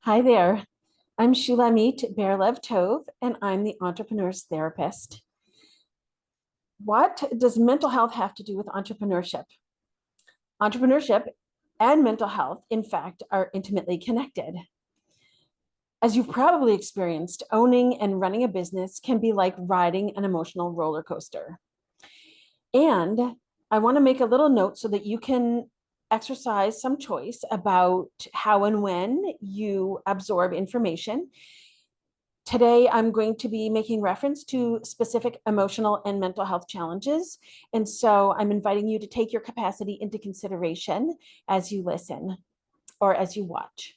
Hi there. I'm Shulamit Berlev Tov, and I'm the Entrepreneur's Therapist. What does mental health have to do with entrepreneurship? Entrepreneurship and mental health, in fact, are intimately connected. As you've probably experienced, owning and running a business can be like riding an emotional roller coaster. And I want to make a little note so that you can exercise some choice about how and when you absorb information. Today, I'm going to be making reference to specific emotional and mental health challenges. And so I'm inviting you to take your capacity into consideration as you listen or as you watch.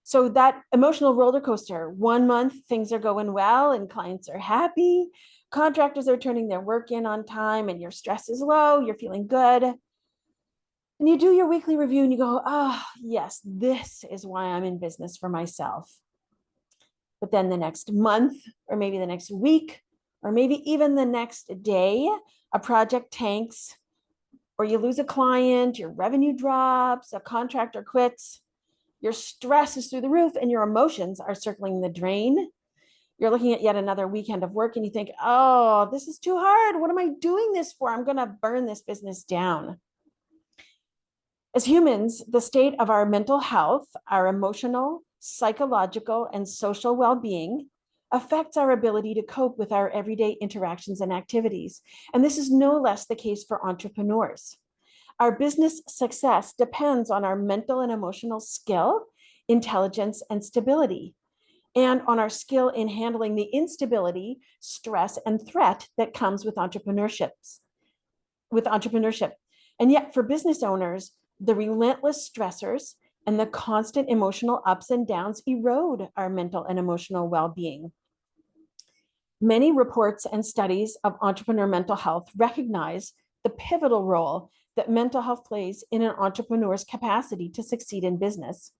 So that emotional roller coaster, 1 month, things are going well and clients are happy. Contractors are turning their work in on time and your stress is low, you're feeling good. And you do your weekly review and you go, oh, yes, this is why I'm in business for myself. But then the next month, or maybe the next week, or maybe even the next day, a project tanks, or you lose a client, your revenue drops, a contractor quits, your stress is through the roof, and your emotions are circling the drain. You're looking at yet another weekend of work and you think, oh, this is too hard. What am I doing this for? I'm going to burn this business down. As humans, the state of our mental health, our emotional, psychological, and social well-being affects our ability to cope with our everyday interactions and activities. And this is no less the case for entrepreneurs. Our business success depends on our mental and emotional skill, intelligence, and stability, and on our skill in handling the instability, stress, and threat that comes with entrepreneurship. And yet, for business owners, the relentless stressors and the constant emotional ups and downs erode our mental and emotional well-being. Many reports and studies of entrepreneur mental health recognize the pivotal role that mental health plays in an entrepreneur's capacity to succeed in business.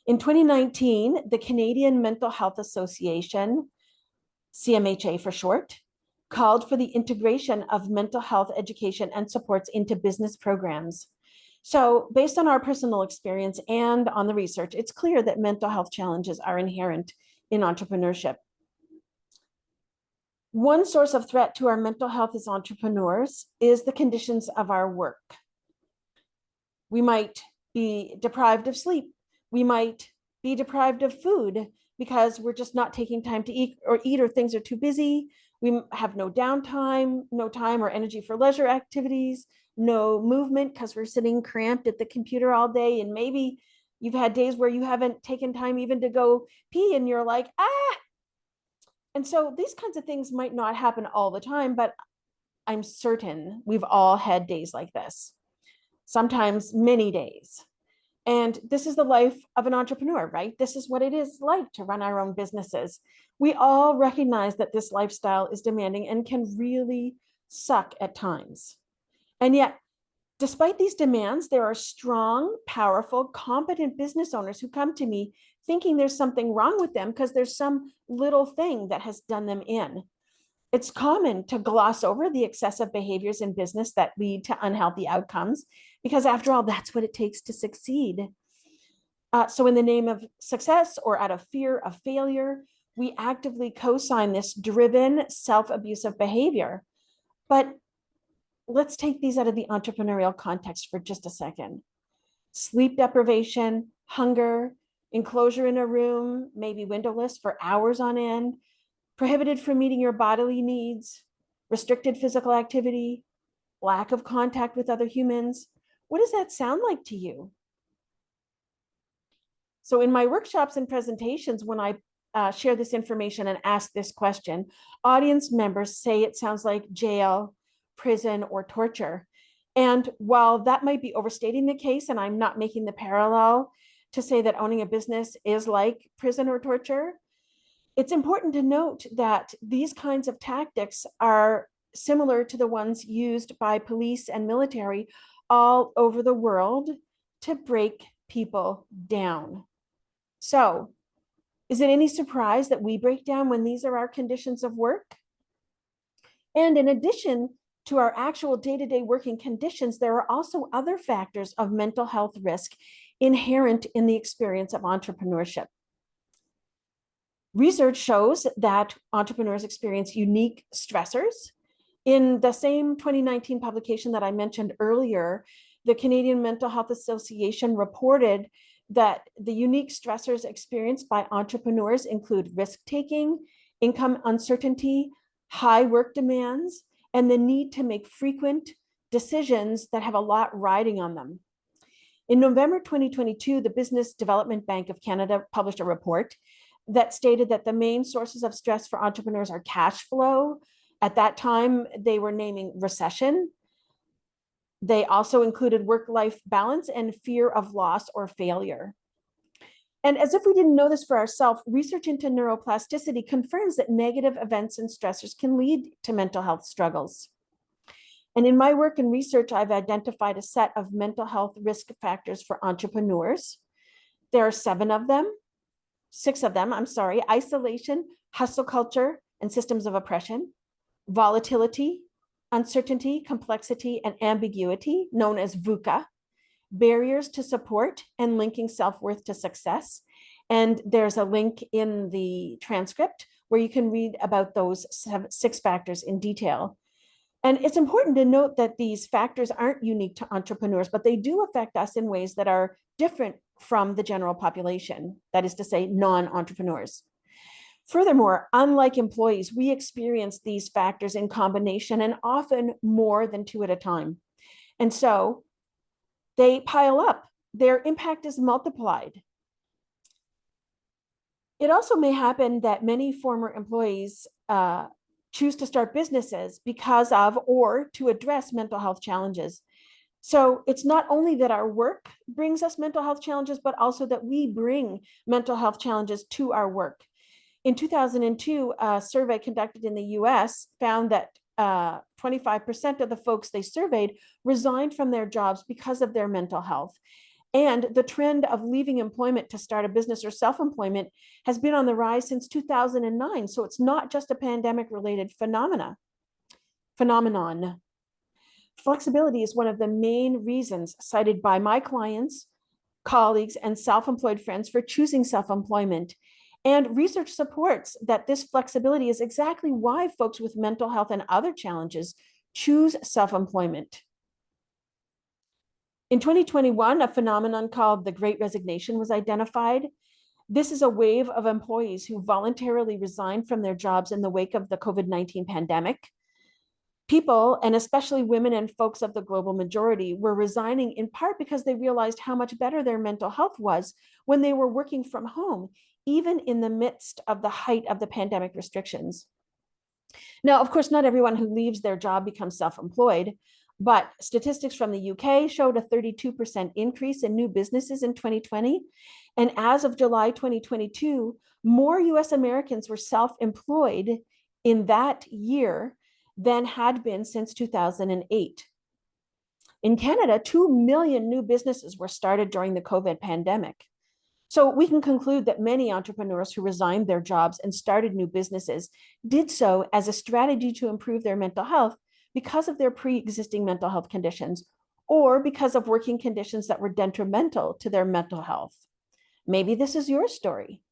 In 2019, the Canadian Mental Health Association, CMHA for short, called for the integration of mental health education and supports into business programs. So based on our personal experience and on the research, it's clear that mental health challenges are inherent in entrepreneurship. One source of threat to our mental health as entrepreneurs is the conditions of our work. We might be deprived of sleep. We might be deprived of food because we're just not taking time to eat or things are too busy. We have no downtime, no time or energy for leisure activities, no movement because we're sitting cramped at the computer all day. And maybe you've had days where you haven't taken time even to go pee and you're like, ah. And so these kinds of things might not happen all the time, but I'm certain we've all had days like this, sometimes many days. And this is the life of an entrepreneur, right? This is what it is like to run our own businesses. We all recognize that this lifestyle is demanding and can really suck at times. And yet, despite these demands, there are strong, powerful, competent business owners who come to me thinking there's something wrong with them because there's some little thing that has done them in. It's common to gloss over the excessive behaviors in business that lead to unhealthy outcomes, because after all, that's what it takes to succeed. So in the name of success or out of fear of failure, we actively co-sign this driven, self-abusive behavior. But let's take these out of the entrepreneurial context for just a second. Sleep deprivation, hunger, enclosure in a room, maybe windowless for hours on end, prohibited from meeting your bodily needs, restricted physical activity, lack of contact with other humans. What does that sound like to you? So in my workshops and presentations, when I share this information and ask this question, audience members say it sounds like jail, prison, or torture. And while that might be overstating the case, and I'm not making the parallel to say that owning a business is like prison or torture, it's important to note that these kinds of tactics are similar to the ones used by police and military all over the world to break people down. So, is it any surprise that we break down when these are our conditions of work? And in addition to our actual day-to-day working conditions, there are also other factors of mental health risk inherent in the experience of entrepreneurship. Research shows that entrepreneurs experience unique stressors. In the same 2019 publication that I mentioned earlier, the Canadian Mental Health Association reported that the unique stressors experienced by entrepreneurs include risk-taking, income uncertainty, high work demands, and the need to make frequent decisions that have a lot riding on them. In November 2022, the Business Development Bank of Canada published a report that stated that the main sources of stress for entrepreneurs are cash flow. At that time, they were naming recession. They also included work-life balance and fear of loss or failure. And as if we didn't know this for ourselves, research into neuroplasticity confirms that negative events and stressors can lead to mental health struggles. And in my work and research, I've identified a set of mental health risk factors for entrepreneurs. There are six of them, isolation, hustle culture, and systems of oppression, volatility, uncertainty, complexity, and ambiguity, known as VUCA, barriers to support, and linking self-worth to success. And there's a link in the transcript where you can read about those 6 factors in detail. And it's important to note that these factors aren't unique to entrepreneurs, but they do affect us in ways that are different from the general population, that is to say, non-entrepreneurs. Furthermore, unlike employees, we experience these factors in combination and often more than 2 at a time. And so they pile up, their impact is multiplied. It also may happen that many former employees choose to start businesses because of or to address mental health challenges. So it's not only that our work brings us mental health challenges, but also that we bring mental health challenges to our work. In 2002, a survey conducted in the US found that 25% of the folks they surveyed resigned from their jobs because of their mental health. And the trend of leaving employment to start a business or self-employment has been on the rise since 2009. So it's not just a pandemic-related phenomenon. Flexibility is one of the main reasons cited by my clients, colleagues, and self-employed friends for choosing self-employment. And research supports that this flexibility is exactly why folks with mental health and other challenges choose self-employment. In 2021, a phenomenon called the Great Resignation was identified. This is a wave of employees who voluntarily resigned from their jobs in the wake of the COVID-19 pandemic. People, and especially women and folks of the global majority, were resigning in part because they realized how much better their mental health was when they were working from home, even in the midst of the height of the pandemic restrictions. Now, of course, not everyone who leaves their job becomes self-employed, but statistics from the UK showed a 32% increase in new businesses in 2020. And as of July 2022, more US Americans were self-employed in that year than had been since 2008. In Canada, 2 million new businesses were started during the COVID pandemic. So we can conclude that many entrepreneurs who resigned their jobs and started new businesses did so as a strategy to improve their mental health because of their pre-existing mental health conditions, or because of working conditions that were detrimental to their mental health. Maybe this is your story.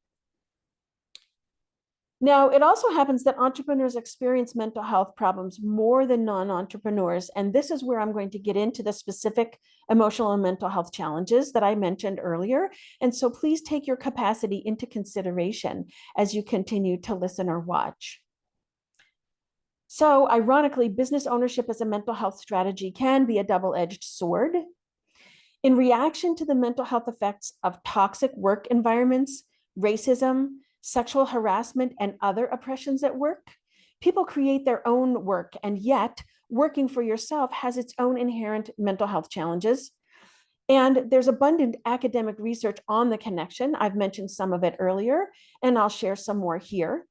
Now, it also happens that entrepreneurs experience mental health problems more than non-entrepreneurs, and this is where I'm going to get into the specific emotional and mental health challenges that I mentioned earlier. And so please take your capacity into consideration as you continue to listen or watch. So ironically, business ownership as a mental health strategy can be a double-edged sword. In reaction to the mental health effects of toxic work environments, racism, sexual harassment, and other oppressions at work, people create their own work, and yet working for yourself has its own inherent mental health challenges. And there's abundant academic research on the connection. I've mentioned some of it earlier, and I'll share some more here.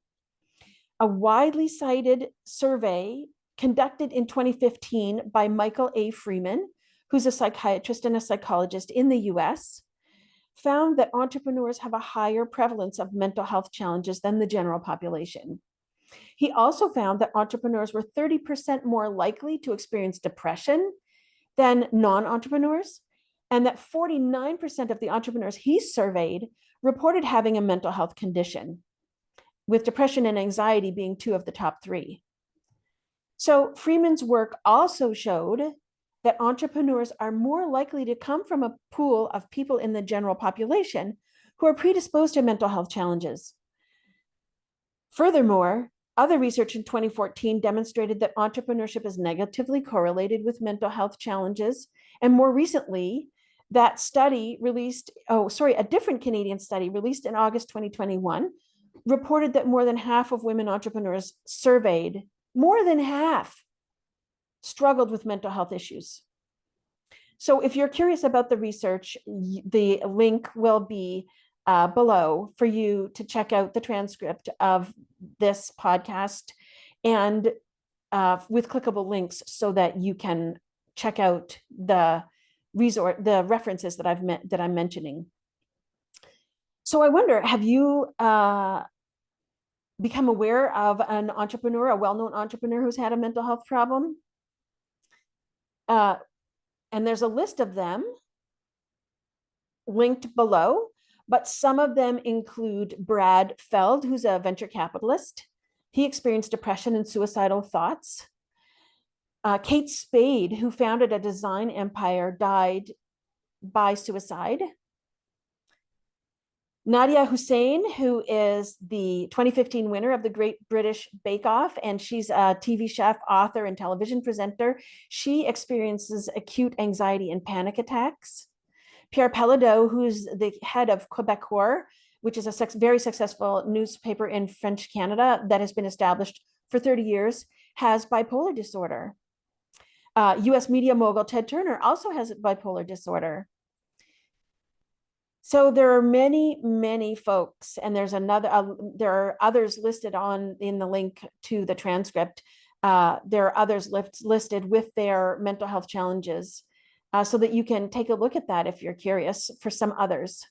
A widely cited survey conducted in 2015 by Michael A. Freeman, who's a psychiatrist and a psychologist in the US, found that entrepreneurs have a higher prevalence of mental health challenges than the general population. He also found that entrepreneurs were 30% more likely to experience depression than non-entrepreneurs, and that 49% of the entrepreneurs he surveyed reported having a mental health condition, with depression and anxiety being two of the top three. So Freeman's work also showed that entrepreneurs are more likely to come from a pool of people in the general population who are predisposed to mental health challenges. Furthermore, other research in 2014 demonstrated that entrepreneurship is negatively correlated with mental health challenges. And more recently, that study released, a different Canadian study released in August 2021, reported that more than half of women entrepreneurs surveyed, more than half, struggled with mental health issues. So if you're curious about the research, the link will be below for you to check out the transcript of this podcast, and with clickable links so that you can check out the references that I'm mentioning. So I wonder, have you become aware of an entrepreneur, a well-known entrepreneur who's had a mental health problem? And there's a list of them linked below, but some of them include Brad Feld, who's a venture capitalist. He experienced depression and suicidal thoughts. Kate Spade, who founded a design empire, died by suicide. Nadia Hussain, who is the 2015 winner of the Great British Bake Off, and she's a TV chef, author, and television presenter. She experiences acute anxiety and panic attacks. Pierre Pellideau, who's the head of Québécois, which is a very successful newspaper in French Canada that has been established for 30 years, has bipolar disorder. US media mogul Ted Turner also has bipolar disorder. So there are many, many folks, and there are others listed in the link to the transcript. There are others listed with their mental health challenges, so that you can take a look at that if you're curious for some others.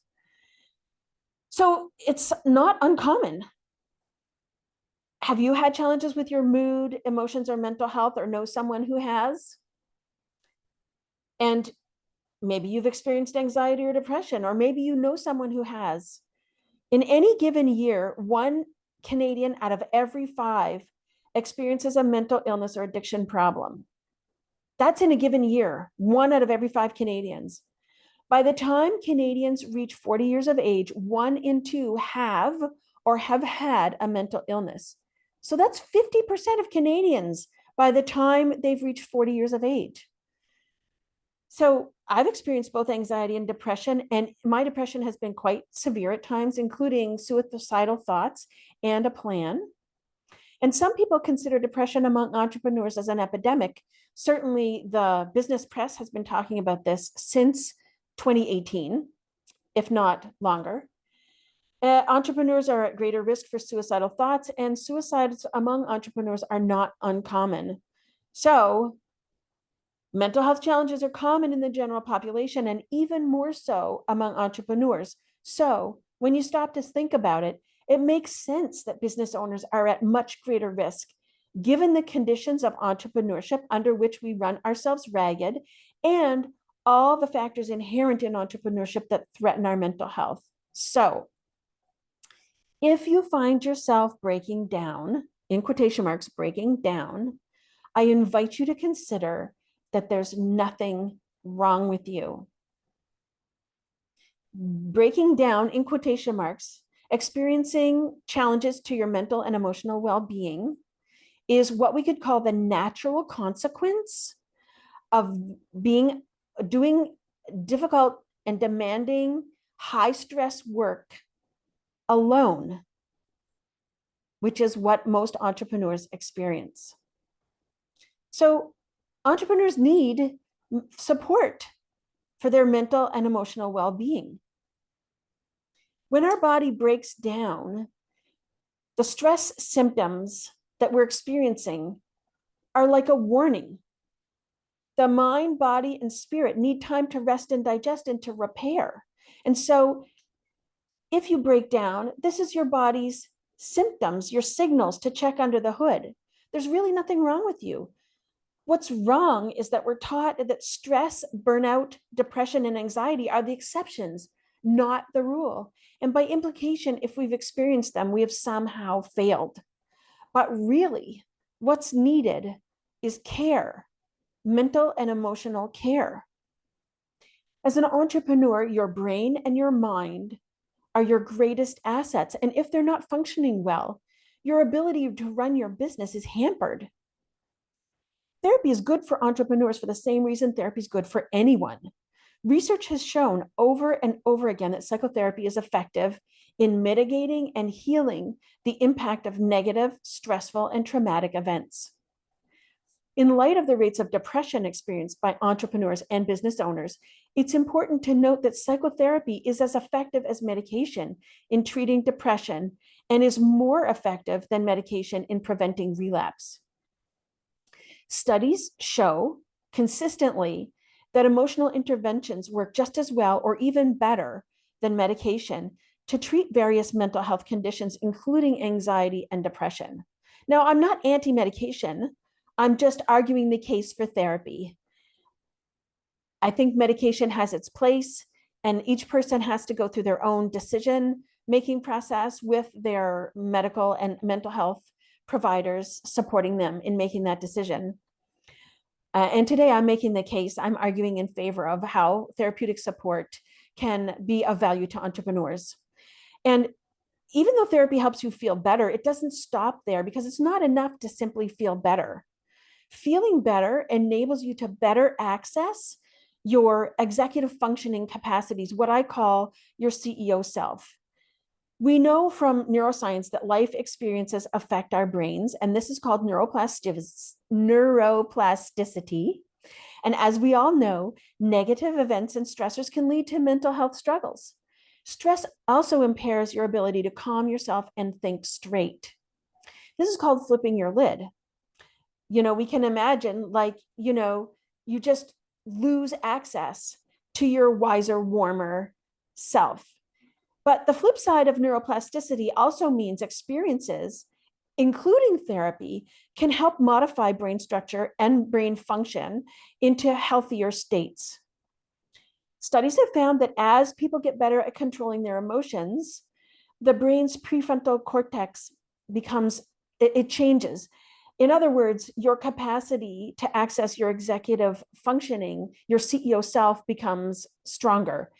So it's not uncommon. Have you had challenges with your mood, emotions, or mental health, or know someone who has? And maybe you've experienced anxiety or depression, or maybe you know someone who has. In any given year, 1 Canadian out of every 5 experiences a mental illness or addiction problem. That's in a given year, 1 out of every 5 Canadians. By the time Canadians reach 40 years of age, 1 in 2 have or have had a mental illness. So that's 50% of Canadians by the time they've reached 40 years of age. So I've experienced both anxiety and depression, and my depression has been quite severe at times, including suicidal thoughts and a plan. And some people consider depression among entrepreneurs as an epidemic. Certainly the business press has been talking about this since 2018, if not longer. Entrepreneurs are at greater risk for suicidal thoughts, and suicides among entrepreneurs are not uncommon. So mental health challenges are common in the general population, and even more so among entrepreneurs. So when you stop to think about it, it makes sense that business owners are at much greater risk, given the conditions of entrepreneurship under which we run ourselves ragged, and all the factors inherent in entrepreneurship that threaten our mental health. So if you find yourself breaking down, in quotation marks, breaking down, I invite you to consider that there's nothing wrong with you. Breaking down, in quotation marks, experiencing challenges to your mental and emotional well-being is what we could call the natural consequence of doing difficult and demanding high stress work alone, which is what most entrepreneurs experience. So entrepreneurs need support for their mental and emotional well-being. When our body breaks down, the stress symptoms that we're experiencing are like a warning. The mind, body, and spirit need time to rest and digest and to repair. And so if you break down, this is your body's symptoms, your signals to check under the hood. There's really nothing wrong with you. What's wrong is that we're taught that stress, burnout, depression, and anxiety are the exceptions, not the rule. And by implication, if we've experienced them, we have somehow failed. But really, what's needed is care, mental and emotional care. As an entrepreneur, your brain and your mind are your greatest assets. And if they're not functioning well, your ability to run your business is hampered. Therapy is good for entrepreneurs for the same reason therapy is good for anyone. Research has shown over and over again that psychotherapy is effective in mitigating and healing the impact of negative, stressful, and traumatic events. In light of the rates of depression experienced by entrepreneurs and business owners, it's important to note that psychotherapy is as effective as medication in treating depression and is more effective than medication in preventing relapse. Studies show consistently that emotional interventions work just as well or even better than medication to treat various mental health conditions, including anxiety and depression. Now, I'm not anti-medication. I'm just arguing the case for therapy. I think medication has its place, and each person has to go through their own decision-making process with their medical and mental health providers supporting them in making that decision. And today I'm making the case, I'm arguing in favor of how therapeutic support can be of value to entrepreneurs. And even though therapy helps you feel better, it doesn't stop there because it's not enough to simply feel better. Feeling better enables you to better access your executive functioning capacities, what I call your CEO self. We know from neuroscience that life experiences affect our brains, and this is called neuroplasticity. And as we all know, negative events and stressors can lead to mental health struggles. Stress also impairs your ability to calm yourself and think straight. This is called flipping your lid. We can imagine you just lose access to your wiser, warmer self. But the flip side of neuroplasticity also means experiences, including therapy, can help modify brain structure and brain function into healthier states. Studies have found that as people get better at controlling their emotions, the brain's prefrontal cortex changes. In other words, your capacity to access your executive functioning, your CEO self, becomes stronger.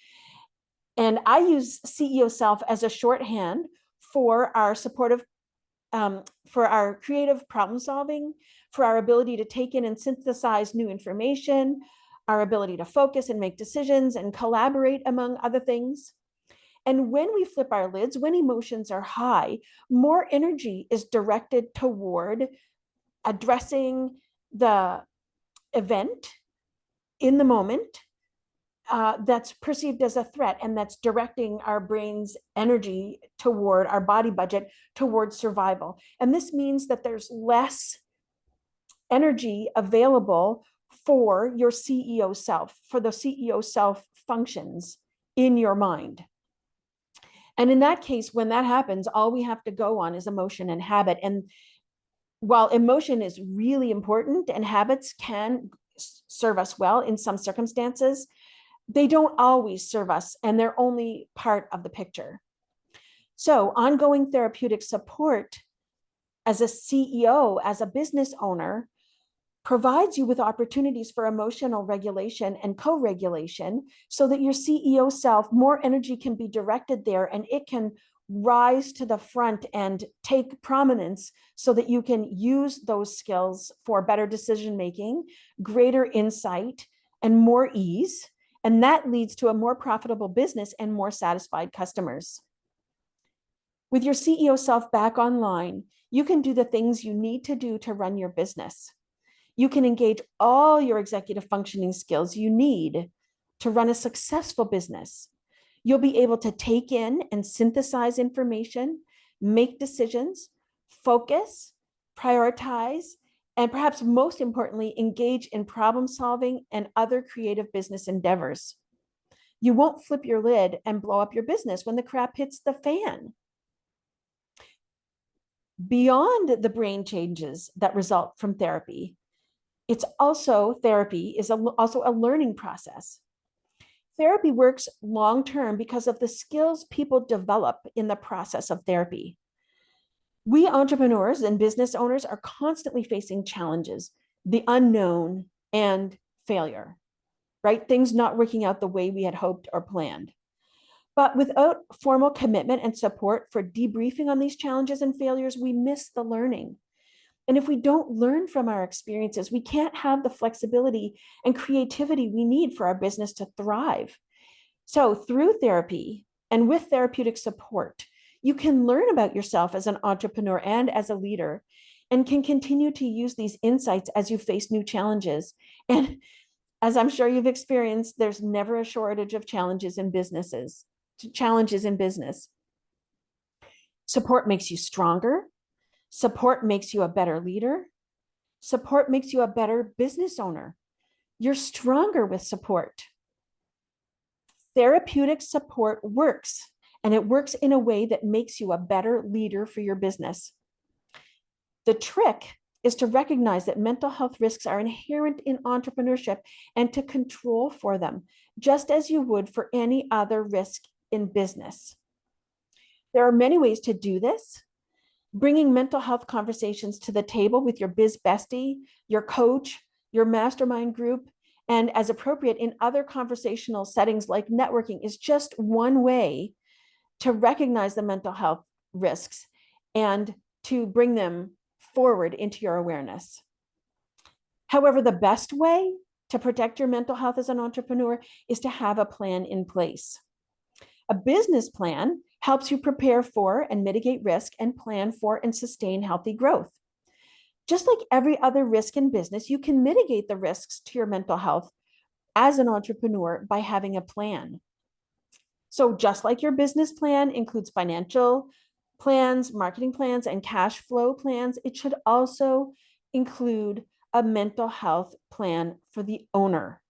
And I use CEO self as a shorthand for our for our creative problem solving, for our ability to take in and synthesize new information, our ability to focus and make decisions and collaborate, among other things. And when we flip our lids, when emotions are high, more energy is directed toward addressing the event in the moment that's perceived as a threat, and that's directing our brain's energy toward our body budget toward survival. And this means that there's less energy available for your CEO self, for the CEO self functions in your mind. And in that case, when that happens, all we have to go on is emotion and habit. And while emotion is really important and habits can serve us well in some circumstances, they don't always serve us, and they're only part of the picture. So ongoing therapeutic support as a CEO, as a business owner, provides you with opportunities for emotional regulation and co-regulation so that your CEO self, more energy can be directed there and it can rise to the front and take prominence so that you can use those skills for better decision-making, greater insight, and more ease. And that leads to a more profitable business and more satisfied customers. With your CEO self back online, you can do the things you need to do to run your business. You can engage all your executive functioning skills you need to run a successful business. You'll be able to take in and synthesize information, make decisions, focus, prioritize, and perhaps most importantly, engage in problem solving and other creative business endeavors. You won't flip your lid and blow up your business when the crap hits the fan. Beyond the brain changes that result from therapy, Therapy is also a learning process. Therapy works long term because of the skills people develop in the process of therapy. We entrepreneurs and business owners are constantly facing challenges, the unknown, and failure, right? Things not working out the way we had hoped or planned. But without formal commitment and support for debriefing on these challenges and failures, we miss the learning. And if we don't learn from our experiences, we can't have the flexibility and creativity we need for our business to thrive. So, through therapy and with therapeutic support, you can learn about yourself as an entrepreneur and as a leader, and can continue to use these insights as you face new challenges. And as I'm sure you've experienced, there's never a shortage of challenges in business. Support makes you stronger. Support makes you a better leader. Support makes you a better business owner. You're stronger with support. Therapeutic support works, and it works in a way that makes you a better leader for your business. The trick is to recognize that mental health risks are inherent in entrepreneurship and to control for them, just as you would for any other risk in business. There are many ways to do this. Bringing mental health conversations to the table with your biz bestie, your coach, your mastermind group, and as appropriate in other conversational settings like networking is just one way to recognize the mental health risks and to bring them forward into your awareness. However, the best way to protect your mental health as an entrepreneur is to have a plan in place. A business plan helps you prepare for and mitigate risk and plan for and sustain healthy growth. Just like every other risk in business, you can mitigate the risks to your mental health as an entrepreneur by having a plan. So just like your business plan includes financial plans, marketing plans, and cash flow plans, it should also include a mental health plan for the owner.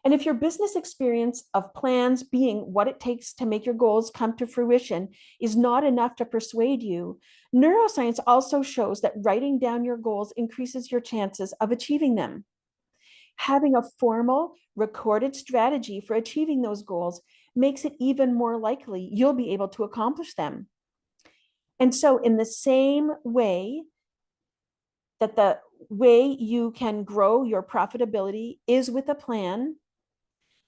And if your business experience of plans being what it takes to make your goals come to fruition is not enough to persuade you, neuroscience also shows that writing down your goals increases your chances of achieving them. Having a formal, recorded strategy for achieving those goals makes it even more likely you'll be able to accomplish them. And so, in the same way that the way you can grow your profitability is with a plan,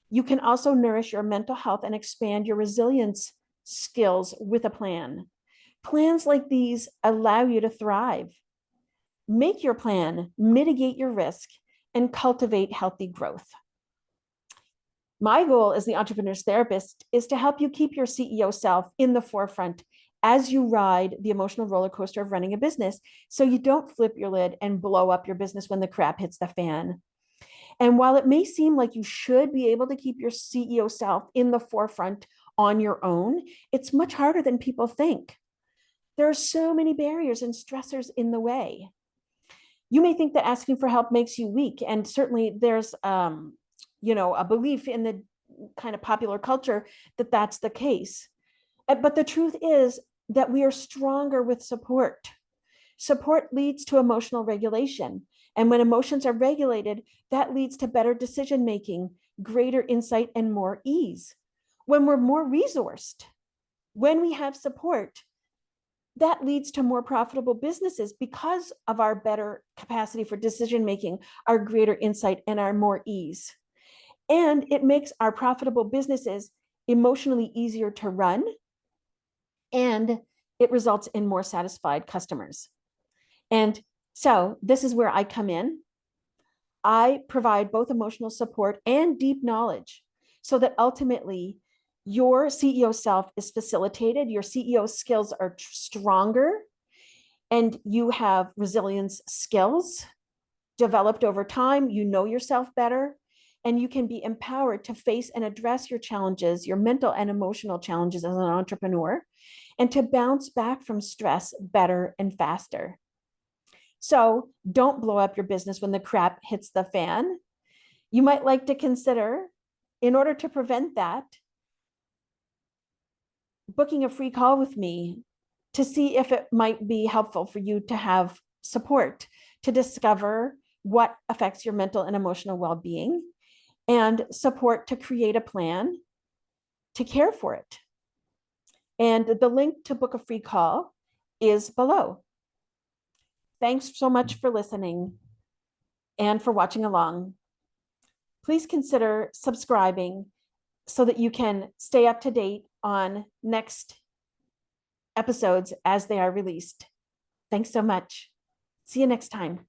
you can also nourish your mental health and expand your resilience skills with a plan. Plans like these allow you to thrive. Make your plan, mitigate your risk, and cultivate healthy growth. My goal as the entrepreneur's therapist is to help you keep your CEO self in the forefront as you ride the emotional roller coaster of running a business, so you don't flip your lid and blow up your business when the crap hits the fan. And while it may seem like you should be able to keep your CEO self in the forefront on your own, it's much harder than people think. There are so many barriers and stressors in the way. You may think that asking for help makes you weak, and certainly there's a belief in the kind of popular culture that that's the case. But the truth is that we are stronger with support. Support leads to emotional regulation. And when emotions are regulated, that leads to better decision making, greater insight, and more ease. When we're more resourced, when we have support, that leads to more profitable businesses because of our better capacity for decision making, our greater insight, and our more ease. And it makes our profitable businesses emotionally easier to run, and it results in more satisfied customers. And so this is where I come in. I provide both emotional support and deep knowledge so that ultimately your CEO self is facilitated, your CEO skills are stronger, and you have resilience skills developed over time. You know yourself better, and you can be empowered to face and address your challenges, your mental and emotional challenges as an entrepreneur, and to bounce back from stress better and faster. So don't blow up your business when the crap hits the fan. You might like to consider, in order to prevent that, booking a free call with me to see if it might be helpful for you to have support to discover what affects your mental and emotional well-being, and support to create a plan to care for it. And the link to book a free call is below. Thanks so much for listening and for watching along. Please consider subscribing so that you can stay up to date on next episodes as they are released. Thanks so much. See you next time.